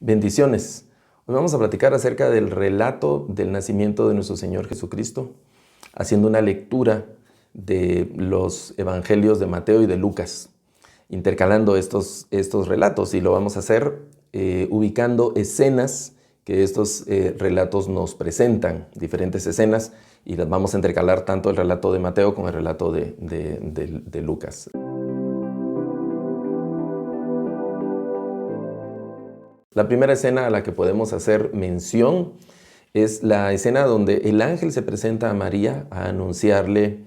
Bendiciones. Hoy vamos a platicar acerca del relato del nacimiento de nuestro Señor Jesucristo, haciendo una lectura de los evangelios de Mateo y de Lucas, intercalando estos relatos, y lo vamos a hacer ubicando escenas que estos relatos nos presentan, diferentes escenas, y las vamos a intercalar tanto el relato de Mateo como el relato de Lucas. La primera escena a la que podemos hacer mención es la escena donde el ángel se presenta a María a anunciarle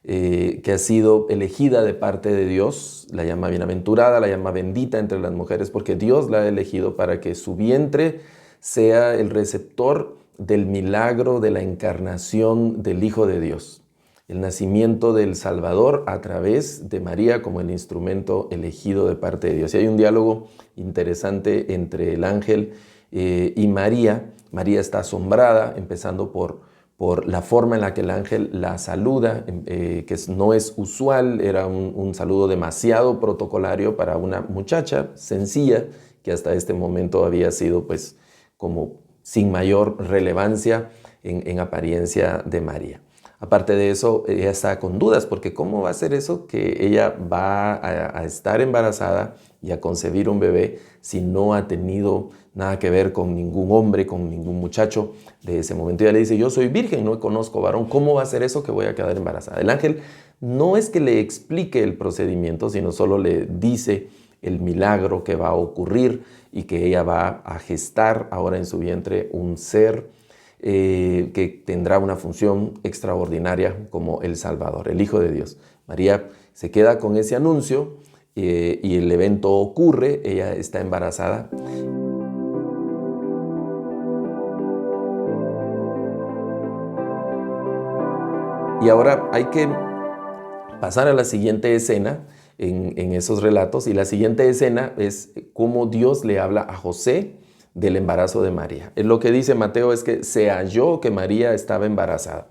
que ha sido elegida de parte de Dios. La llama bienaventurada, la llama bendita entre las mujeres, porque Dios la ha elegido para que su vientre sea el receptor del milagro de la encarnación del Hijo de Dios. El nacimiento del Salvador a través de María como el instrumento elegido de parte de Dios. Y hay un diálogo interesante entre el ángel y María. María está asombrada, empezando por la forma en la que el ángel la saluda, que no es usual, era un saludo demasiado protocolario para una muchacha sencilla que hasta este momento había sido pues como sin mayor relevancia en apariencia de María. Aparte de eso, ella está con dudas, porque ¿cómo va a ser eso que ella va a estar embarazada y a concebir un bebé si no ha tenido nada que ver con ningún hombre, con ningún muchacho de ese momento? Ella le dice, yo soy virgen, no conozco varón, ¿cómo va a ser eso que voy a quedar embarazada? El ángel no es que le explique el procedimiento, sino solo le dice el milagro que va a ocurrir y que ella va a gestar ahora en su vientre un ser que tendrá una función extraordinaria como el Salvador, el Hijo de Dios. María se queda con ese anuncio y el evento ocurre, ella está embarazada. Y ahora hay que pasar a la siguiente escena en esos relatos, y la siguiente escena es cómo Dios le habla a José del embarazo de María. Lo que dice Mateo es que se halló que María estaba embarazada.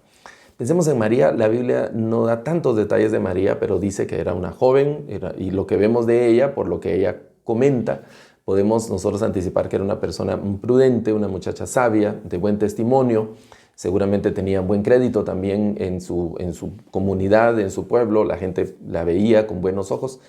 Pensemos en María, la Biblia no da tantos detalles de María, pero dice que era una joven, y lo que vemos de ella, por lo que ella comenta, podemos nosotros anticipar que era una persona prudente, una muchacha sabia, de buen testimonio. Seguramente tenía buen crédito también en su comunidad, en su pueblo, la gente la veía con buenos ojos.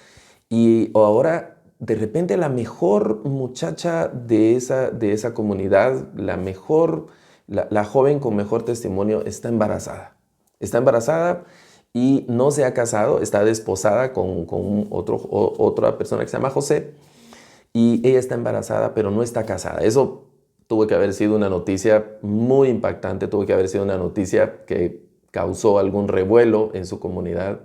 Y ahora, de repente, la mejor muchacha de esa comunidad, la joven con mejor testimonio, está embarazada. Está embarazada y no se ha casado, está desposada con otra persona que se llama José, y ella está embarazada, pero no está casada. Eso tuvo que haber sido una noticia muy impactante, tuvo que haber sido una noticia que causó algún revuelo en su comunidad,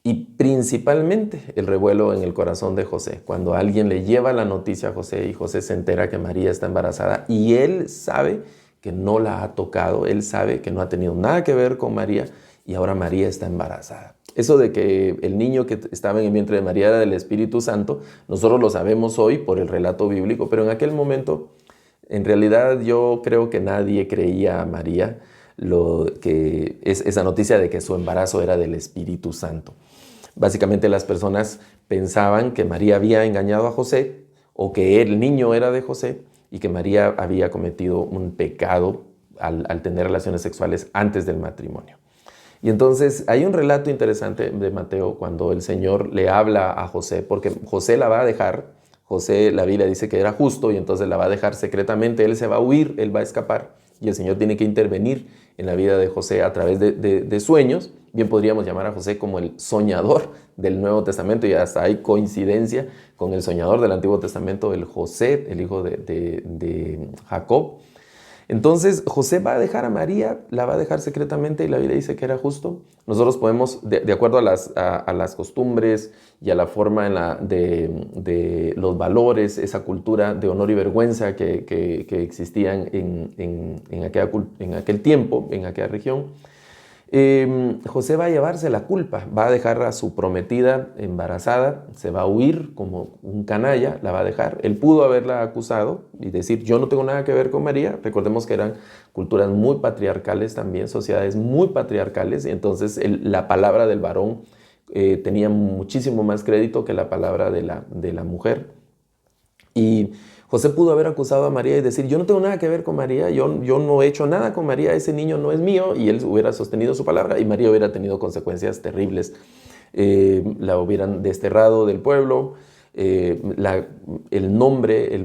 y principalmente el revuelo en el corazón de José, cuando alguien le lleva la noticia a José y José se entera que María está embarazada y él sabe que no la ha tocado, él sabe que no ha tenido nada que ver con María y ahora María está embarazada. Eso de que el niño que estaba en el vientre de María era del Espíritu Santo, nosotros lo sabemos hoy por el relato bíblico, pero en aquel momento, en realidad, yo creo que nadie creía a María esa noticia de que su embarazo era del Espíritu Santo. Básicamente las personas pensaban que María había engañado a José, o que el niño era de José y que María había cometido un pecado al tener relaciones sexuales antes del matrimonio. Y entonces hay un relato interesante de Mateo cuando el Señor le habla a José, porque José la va a dejar. José, la Biblia dice que era justo, y entonces la va a dejar secretamente. Él se va a huir, él va a escapar, y el Señor tiene que intervenir en la vida de José a través de sueños. Bien podríamos llamar a José como el soñador del Nuevo Testamento, y hasta hay coincidencia con el soñador del Antiguo Testamento, el José, el hijo de Jacob. Entonces José va a dejar a María, la va a dejar secretamente, y la Biblia dice que era justo. Nosotros podemos, de acuerdo a las costumbres y a la forma de los valores, esa cultura de honor y vergüenza que existían en aquel tiempo, en aquella región, José va a llevarse la culpa, va a dejar a su prometida embarazada, se va a huir como un canalla, la va a dejar. Él pudo haberla acusado y decir, yo no tengo nada que ver con María. Recordemos que eran culturas muy patriarcales también, sociedades muy patriarcales, y entonces la palabra del varón tenía muchísimo más crédito que la palabra de la mujer. Y José pudo haber acusado a María y decir, yo no tengo nada que ver con María, yo no he hecho nada con María, ese niño no es mío, y él hubiera sostenido su palabra y María hubiera tenido consecuencias terribles. La hubieran desterrado del pueblo, el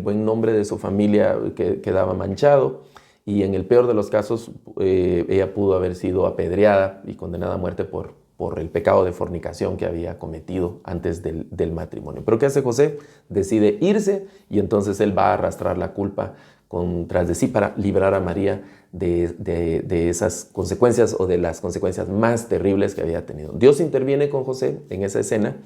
buen nombre de su familia quedaba manchado, y en el peor de los casos ella pudo haber sido apedreada y condenada a muerte por el pecado de fornicación que había cometido antes del matrimonio. Pero ¿qué hace José? Decide irse, y entonces él va a arrastrar la culpa tras de sí para librar a María de esas consecuencias, o de las consecuencias más terribles que había tenido. Dios interviene con José en esa escena,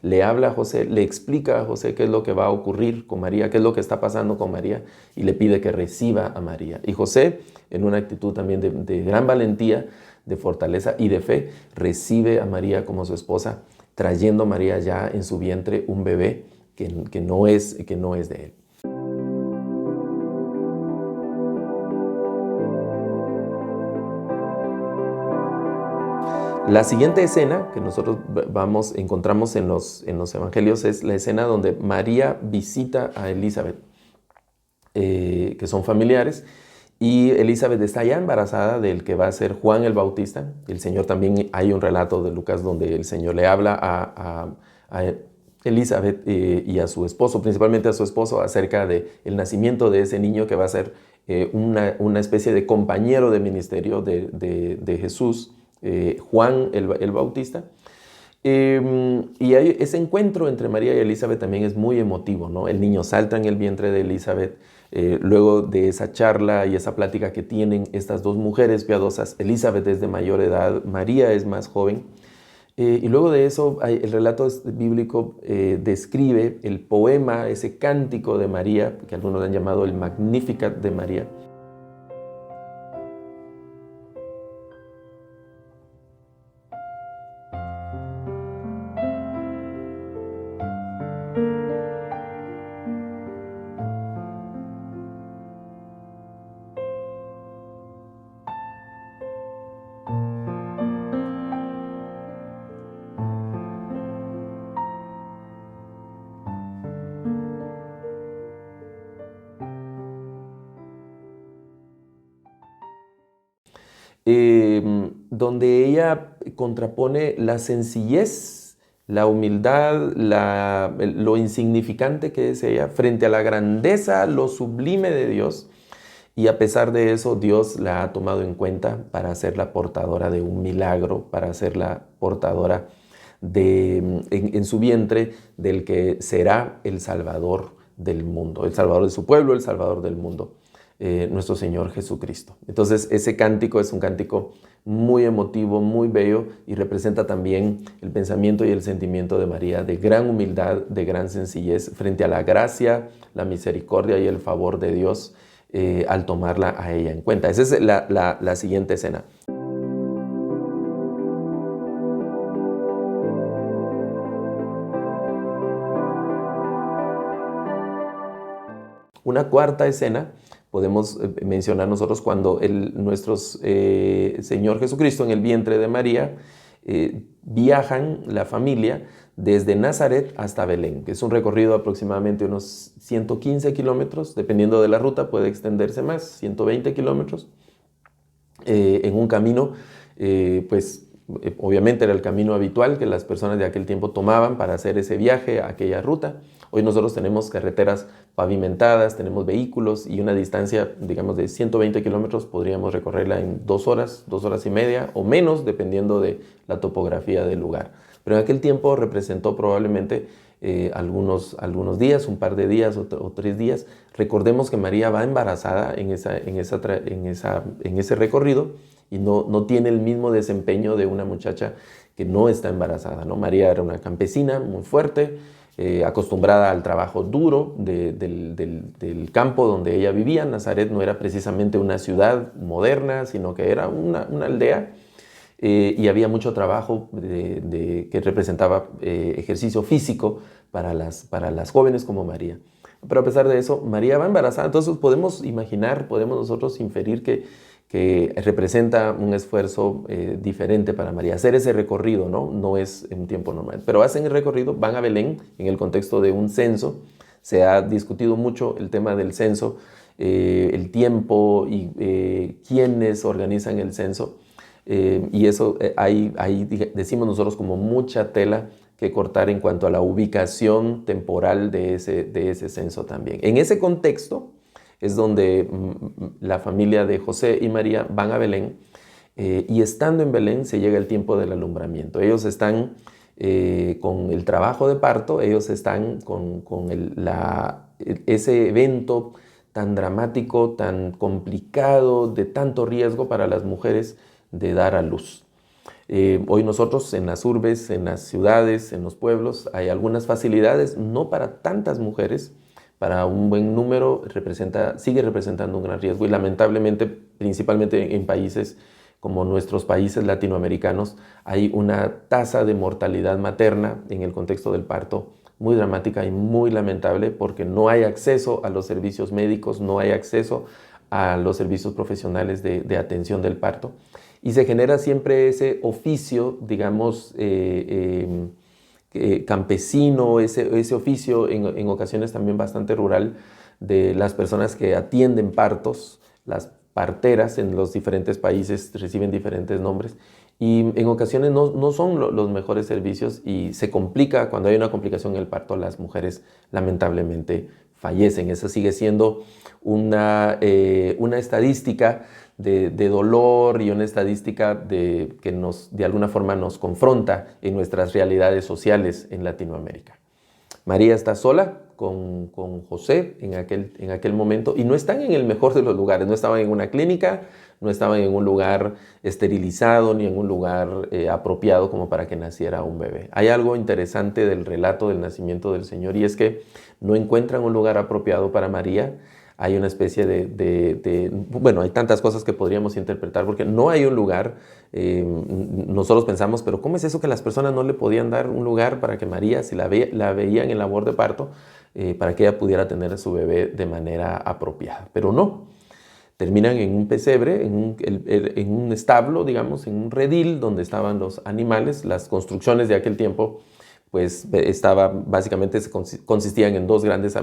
le habla a José, le explica a José qué es lo que va a ocurrir con María, qué es lo que está pasando con María, y le pide que reciba a María. Y José, en una actitud también de gran valentía, de fortaleza y de fe, recibe a María como su esposa, trayendo a María ya en su vientre un bebé que no es de él. La siguiente escena que nosotros encontramos en los evangelios es la escena donde María visita a Elizabeth, que son familiares, y Elizabeth está ya embarazada del que va a ser Juan el Bautista. El Señor también, hay un relato de Lucas donde el Señor le habla a Elizabeth y a su esposo, principalmente a su esposo, acerca del nacimiento de ese niño que va a ser una especie de compañero de ministerio de Jesús, Juan el Bautista. Y ese encuentro entre María y Elizabeth también es muy emotivo, ¿no? El niño salta en el vientre de Elizabeth. Luego de esa charla y esa plática que tienen estas dos mujeres piadosas, Elizabeth es de mayor edad, María es más joven. Y luego de eso, el relato bíblico describe el poema, ese cántico de María, que algunos han llamado el Magnificat de María. Donde ella contrapone la sencillez, la humildad, lo insignificante que es ella frente a la grandeza, lo sublime de Dios. Y a pesar de eso, Dios la ha tomado en cuenta para hacerla portadora de un milagro, para hacerla portadora en su vientre del que será el Salvador del mundo, el Salvador de su pueblo, el Salvador del mundo. Nuestro Señor Jesucristo. Entonces ese cántico es un cántico muy emotivo, muy bello, y representa también el pensamiento y el sentimiento de María, de gran humildad, de gran sencillez frente a la gracia, la misericordia y el favor de Dios al tomarla a ella en cuenta. Esa es la siguiente escena. Una cuarta escena podemos mencionar nosotros cuando nuestro Señor Jesucristo en el vientre de María viajan la familia desde Nazaret hasta Belén, que es un recorrido aproximadamente unos 115 kilómetros, dependiendo de la ruta puede extenderse más, 120 kilómetros, en un camino, obviamente era el camino habitual que las personas de aquel tiempo tomaban para hacer ese viaje a aquella ruta. Hoy nosotros tenemos carreteras pavimentadas, tenemos vehículos, y una distancia, digamos, de 120 kilómetros podríamos recorrerla en 2 horas, 2 horas y media o menos, dependiendo de la topografía del lugar. Pero en aquel tiempo representó probablemente algunos días, un par de días o 3 días. Recordemos que María va embarazada en ese recorrido, y no tiene el mismo desempeño de una muchacha que no está embarazada, ¿no? María era una campesina muy fuerte, acostumbrada al trabajo duro del campo donde ella vivía. Nazaret no era precisamente una ciudad moderna, sino que era una aldea, y había mucho trabajo que representaba ejercicio físico para las jóvenes como María. Pero a pesar de eso, María va embarazada. Entonces podemos nosotros inferir que representa un esfuerzo diferente para María. Hacer ese recorrido no es en un tiempo normal, pero hacen el recorrido, van a Belén en el contexto de un censo Se ha discutido mucho el tema del censo, el tiempo y quiénes organizan el censo. Y eso ahí decimos nosotros como mucha tela que cortar en cuanto a la ubicación temporal de ese censo también. En ese contexto es donde la familia de José y María van a Belén, y estando en Belén se llega el tiempo del alumbramiento. Ellos están con el trabajo de parto, ellos están con ese evento tan dramático, tan complicado, de tanto riesgo para las mujeres de dar a luz. Hoy nosotros en las urbes, en las ciudades, en los pueblos, hay algunas facilidades, no para tantas mujeres, para un buen número sigue representando un gran riesgo y lamentablemente, principalmente en países como nuestros países latinoamericanos, hay una tasa de mortalidad materna en el contexto del parto muy dramática y muy lamentable porque no hay acceso a los servicios médicos, no hay acceso a los servicios profesionales de atención del parto. Y se genera siempre ese oficio, digamos, campesino, ese oficio en ocasiones también bastante rural de las personas que atienden partos, las parteras en los diferentes países reciben diferentes nombres y en ocasiones no son los mejores servicios y se complica, cuando hay una complicación en el parto, las mujeres lamentablemente fallecen. Esa sigue siendo una estadística de dolor y una estadística que de alguna forma nos confronta en nuestras realidades sociales en Latinoamérica. María está sola con José en aquel momento y no están en el mejor de los lugares, no estaban en una clínica, no estaban en un lugar esterilizado ni en un lugar apropiado como para que naciera un bebé. Hay algo interesante del relato del nacimiento del Señor y es que no encuentran un lugar apropiado para María. Hay una especie bueno, hay tantas cosas que podríamos interpretar porque no hay un lugar. Nosotros pensamos, pero ¿cómo es eso que las personas no le podían dar un lugar para que María, si la veían en labor de parto, para que ella pudiera tener a su bebé de manera apropiada? Pero no, terminan en un pesebre, en un establo, digamos, en un redil donde estaban los animales. Las construcciones de aquel tiempo pues básicamente consistían en dos grandes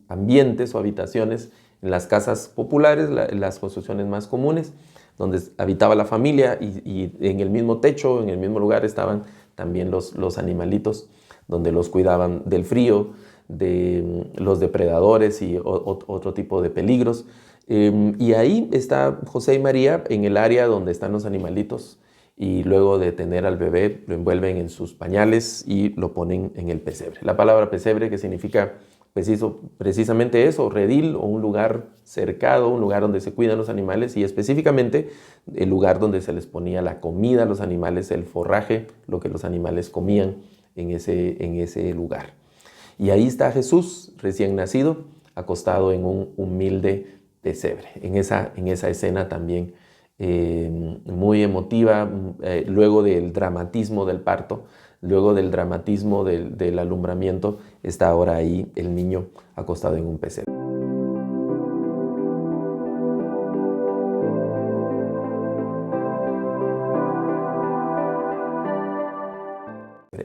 ambientes o habitaciones en las casas populares, las construcciones más comunes, donde habitaba la familia y en el mismo techo, en el mismo lugar estaban también los animalitos, donde los cuidaban del frío, de los depredadores y otro tipo de peligros. Y ahí está José y María en el área donde están los animalitos, y luego de tener al bebé lo envuelven en sus pañales y lo ponen en el pesebre. La palabra pesebre, que significa precisamente eso, redil o un lugar cercado, un lugar donde se cuidan los animales y específicamente el lugar donde se les ponía la comida a los animales, el forraje, lo que los animales comían en ese lugar. Y ahí está Jesús recién nacido, acostado en un humilde pesebre. En esa escena también muy emotiva, luego del dramatismo del parto, luego del dramatismo del alumbramiento, está ahora ahí el niño acostado en un pesebre.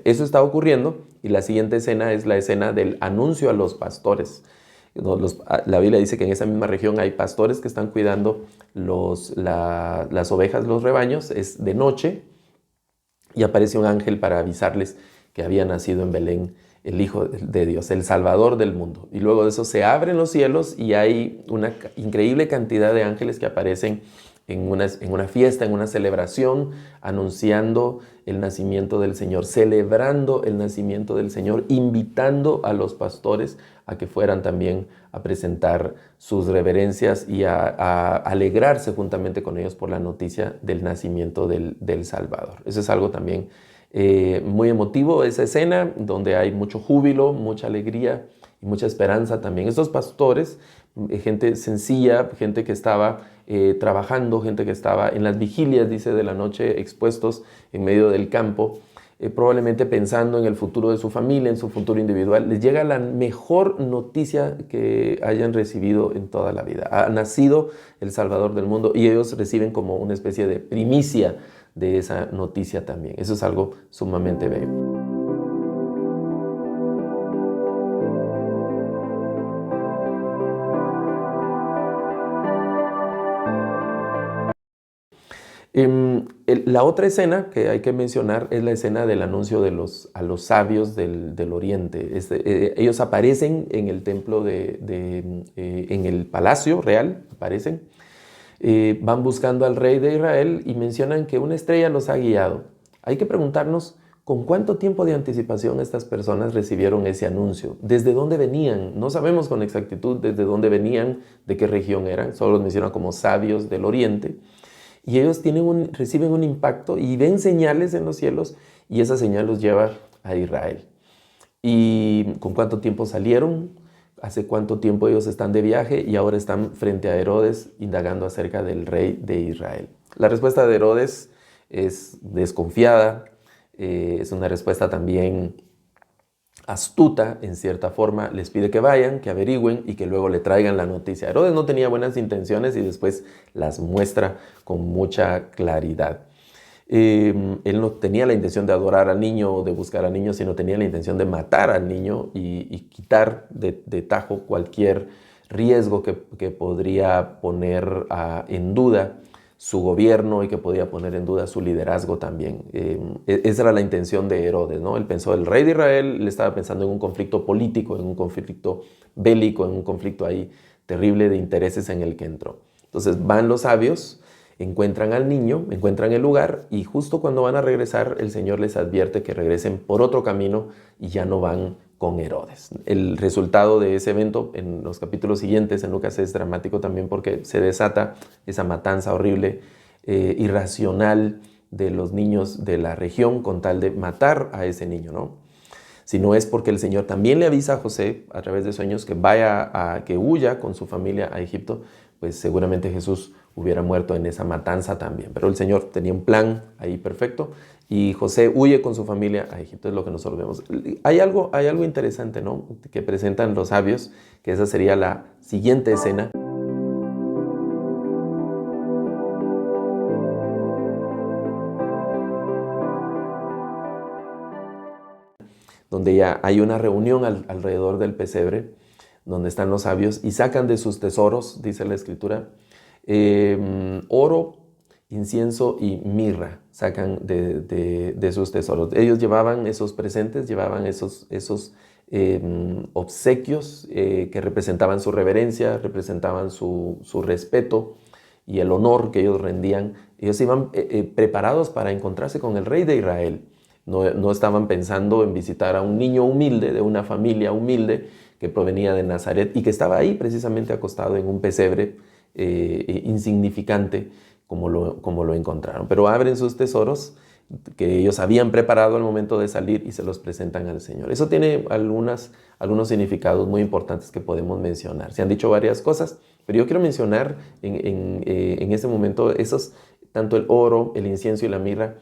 Eso está ocurriendo y la siguiente escena es la escena del anuncio a los pastores. La Biblia dice que en esa misma región hay pastores que están cuidando las ovejas, los rebaños. Es de noche y aparece un ángel para avisarles que había nacido en Belén el Hijo de Dios, el Salvador del mundo. Y luego de eso se abren los cielos y hay una increíble cantidad de ángeles que aparecen en una fiesta, en una celebración, anunciando el nacimiento del Señor, celebrando el nacimiento del Señor, invitando a los pastores a que fueran también a presentar sus reverencias y a alegrarse juntamente con ellos por la noticia del nacimiento del Salvador. Eso es algo también muy emotivo, esa escena donde hay mucho júbilo, mucha alegría y mucha esperanza también. Estos pastores, gente sencilla, gente que estaba trabajando, gente que estaba en las vigilias, dice, de la noche, expuestos en medio del campo, probablemente pensando en el futuro de su familia, en su futuro individual, les llega la mejor noticia que hayan recibido en toda la vida. Ha nacido el Salvador del mundo y ellos reciben como una especie de primicia de esa noticia también. Eso es algo sumamente bello. La otra escena que hay que mencionar es la escena del anuncio a los sabios del oriente. Ellos aparecen en el templo, en el palacio real, aparecen. Van buscando al rey de Israel y mencionan que una estrella los ha guiado. Hay que preguntarnos con cuánto tiempo de anticipación estas personas recibieron ese anuncio. ¿Desde dónde venían? No sabemos con exactitud desde dónde venían, de qué región eran. Solo los mencionan como sabios del oriente. Y ellos reciben un impacto y ven señales en los cielos y esa señal los lleva a Israel. ¿Y con cuánto tiempo salieron? ¿Hace cuánto tiempo ellos están de viaje y ahora están frente a Herodes indagando acerca del rey de Israel? La respuesta de Herodes es desconfiada, es una respuesta también astuta en cierta forma. Les pide que vayan, que averigüen y que luego le traigan la noticia. Herodes no tenía buenas intenciones y después las muestra con mucha claridad. Él no tenía la intención de adorar al niño o de buscar al niño, sino tenía la intención de matar al niño y quitar de tajo cualquier riesgo que podría poner en duda su gobierno y que podía poner en duda su liderazgo también. Esa era la intención de Herodes, ¿no? Él pensó, el rey de Israel, él estaba pensando en un conflicto político, en un conflicto bélico, en un conflicto ahí terrible de intereses en el que entró. Entonces van los sabios, encuentran al niño, encuentran el lugar y justo cuando van a regresar, el Señor les advierte que regresen por otro camino y ya no van con Herodes. El resultado de ese evento en los capítulos siguientes en Lucas es dramático también porque se desata esa matanza horrible, irracional de los niños de la región con tal de matar a ese niño, ¿no? Si no es porque el Señor también le avisa a José a través de sueños que huya con su familia a Egipto, pues seguramente Jesús hubiera muerto en esa matanza también. Pero el Señor tenía un plan ahí perfecto y José huye con su familia a Egipto, es lo que nosotros vemos. Hay algo interesante, ¿no?, que presentan los sabios, que esa sería la siguiente escena. Donde ya hay una reunión alrededor del pesebre, donde están los sabios y sacan de sus tesoros, dice la Escritura, oro, incienso y mirra, sacan de sus tesoros. Ellos llevaban esos presentes, llevaban esos obsequios que representaban su reverencia, representaban su respeto y el honor que ellos rendían. Ellos iban preparados para encontrarse con el rey de Israel. No estaban pensando en visitar a un niño humilde, de una familia humilde que provenía de Nazaret y que estaba ahí precisamente acostado en un pesebre insignificante como lo encontraron. Pero abren sus tesoros que ellos habían preparado al momento de salir y se los presentan al Señor. Eso tiene algunos significados muy importantes que podemos mencionar. Se han dicho varias cosas, pero yo quiero mencionar en este momento tanto el oro, el incienso y la mirra,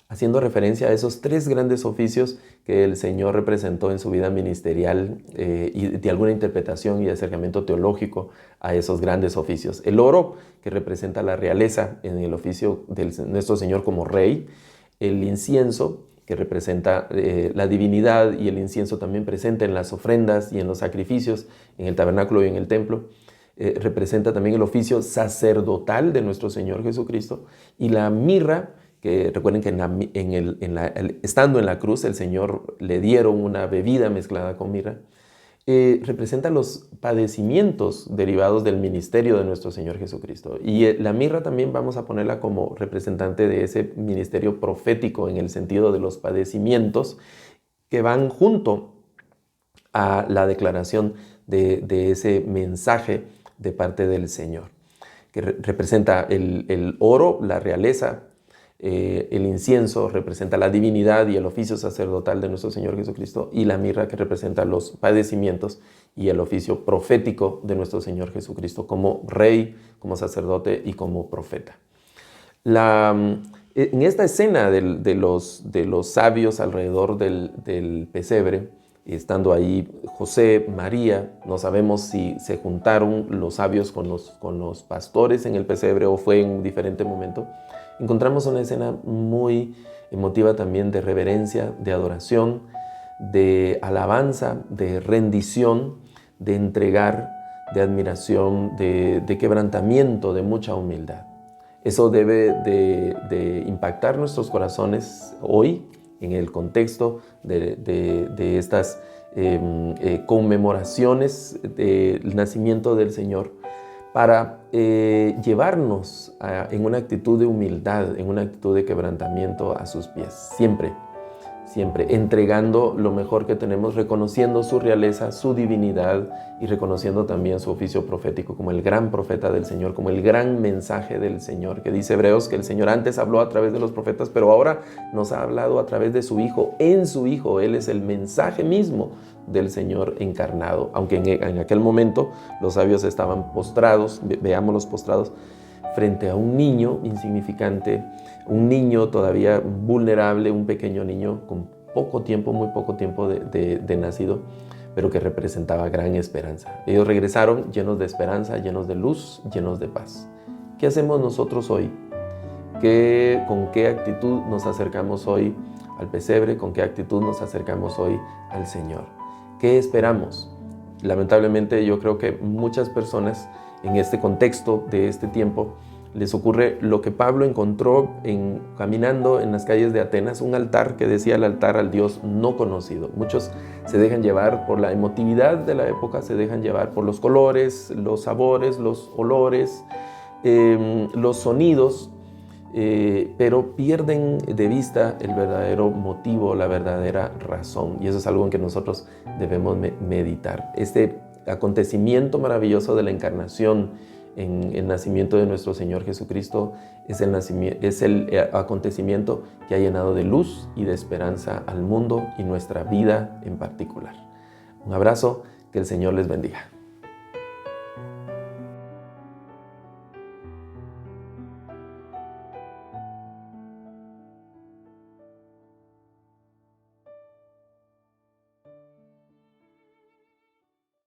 haciendo referencia a esos tres grandes oficios que el Señor representó en su vida ministerial y de alguna interpretación y acercamiento teológico a esos grandes oficios. El oro, que representa la realeza en el oficio de nuestro Señor como Rey. El incienso, que representa la divinidad, y el incienso también presente en las ofrendas y en los sacrificios, en el tabernáculo y en el templo. Representa también el oficio sacerdotal de nuestro Señor Jesucristo. Y la mirra, que recuerden que estando en la cruz el Señor le dieron una bebida mezclada con mirra, representa los padecimientos derivados del ministerio de nuestro Señor Jesucristo. Y la mirra también vamos a ponerla como representante de ese ministerio profético en el sentido de los padecimientos que van junto a la declaración de ese mensaje de parte del Señor, que representa el oro, la realeza. El incienso representa la divinidad y el oficio sacerdotal de nuestro Señor Jesucristo, y la mirra, que representa los padecimientos y el oficio profético de nuestro Señor Jesucristo como Rey, como sacerdote y como profeta. En esta escena de los sabios alrededor del pesebre, estando ahí José, María, no sabemos si se juntaron los sabios con los pastores en el pesebre o fue en un diferente momento. Encontramos una escena muy emotiva también de reverencia, de adoración, de alabanza, de rendición, de entregar, de admiración, de quebrantamiento, de mucha humildad. Eso debe de impactar nuestros corazones hoy en el contexto de estas conmemoraciones del nacimiento del Señor, para llevarnos en una actitud de humildad, en una actitud de quebrantamiento a sus pies, siempre entregando lo mejor que tenemos, reconociendo su realeza, su divinidad y reconociendo también su oficio profético como el gran profeta del Señor, como el gran mensaje del Señor, que dice Hebreos que el Señor antes habló a través de los profetas, pero ahora nos ha hablado a través de su Hijo, en su Hijo. Él es el mensaje mismo del Señor encarnado, aunque en aquel momento los sabios estaban postrados, veámoslos postrados, frente a un niño insignificante, un niño todavía vulnerable, un pequeño niño con poco tiempo, muy poco tiempo de nacido, pero que representaba gran esperanza. Ellos regresaron llenos de esperanza, llenos de luz, llenos de paz. ¿Qué hacemos nosotros hoy? ¿Con qué actitud nos acercamos hoy al pesebre? ¿Con qué actitud nos acercamos hoy al Señor? ¿Qué esperamos? Lamentablemente yo creo que muchas personas en este contexto de este tiempo les ocurre lo que Pablo encontró caminando en las calles de Atenas, un altar que decía el altar al Dios no conocido. Muchos se dejan llevar por la emotividad de la época, se dejan llevar por los colores, los sabores, los olores, los sonidos, pero pierden de vista el verdadero motivo, la verdadera razón. Y eso es algo en que nosotros debemos meditar. Este acontecimiento maravilloso de la encarnación en el nacimiento de nuestro Señor Jesucristo es el acontecimiento que ha llenado de luz y de esperanza al mundo y nuestra vida en particular. Un abrazo, que el Señor les bendiga.